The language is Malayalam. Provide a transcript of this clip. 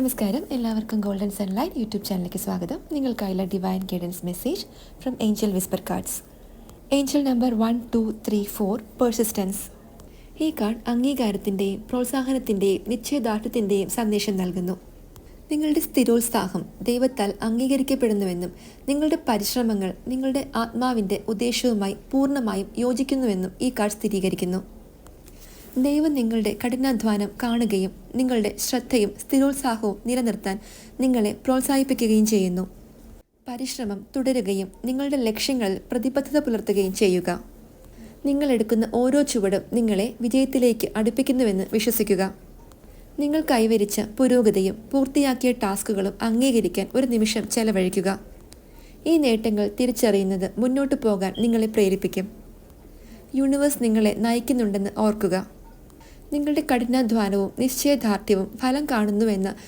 നമസ്കാരം, എല്ലാവർക്കും ഗോൾഡൻ സൺലൈറ്റ് യൂട്യൂബ് ചാനലിലേക്ക് സ്വാഗതം. നിങ്ങൾക്കായുള്ള divine guidance message from angel whisper cards. Angel number 1234 persistence. ഈ കാർഡ് അംഗീകാരത്തിൻ്റെയും പ്രോത്സാഹനത്തിൻ്റെയും നിശ്ചയദാർഢ്യത്തിൻ്റെയും സന്ദേശം നൽകുന്നു. നിങ്ങളുടെ സ്ഥിരോത്സാഹം ദൈവത്താൽ അംഗീകരിക്കപ്പെടുന്നുവെന്നും നിങ്ങളുടെ പരിശ്രമങ്ങൾ നിങ്ങളുടെ ആത്മാവിൻ്റെ ഉദ്ദേശവുമായി പൂർണ്ണമായും യോജിക്കുന്നുവെന്നും ഈ കാർഡ് സ്ഥിരീകരിക്കുന്നു. ദൈവം നിങ്ങളുടെ കഠിനാധ്വാനം കാണുകയും നിങ്ങളുടെ ശ്രദ്ധയും സ്ഥിരോത്സാഹവും നിലനിർത്താൻ നിങ്ങളെ പ്രോത്സാഹിപ്പിക്കുകയും ചെയ്യുന്നു. പരിശ്രമം തുടരുകയും നിങ്ങളുടെ ലക്ഷ്യങ്ങളിൽ പ്രതിബദ്ധത പുലർത്തുകയും ചെയ്യുക. നിങ്ങളെടുക്കുന്ന ഓരോ ചുവടും നിങ്ങളെ വിജയത്തിലേക്ക് അടുപ്പിക്കുന്നുവെന്ന് വിശ്വസിക്കുക. നിങ്ങൾ കൈവരിച്ച പുരോഗതിയും പൂർത്തിയാക്കിയ ടാസ്കുകളും അംഗീകരിക്കാൻ ഒരു നിമിഷം ചെലവഴിക്കുക. ഈ നേട്ടങ്ങൾ തിരിച്ചറിയുന്നത് മുന്നോട്ട് പോകാൻ നിങ്ങളെ പ്രേരിപ്പിക്കും. യൂണിവേഴ്സ് നിങ്ങളെ നയിക്കുന്നുണ്ടെന്ന് ഓർക്കുക. നിങ്ങളുടെ കഠിനാധ്വാനവും നിശ്ചയദാർഢ്യവും ഫലം കാണുന്നുവെന്ന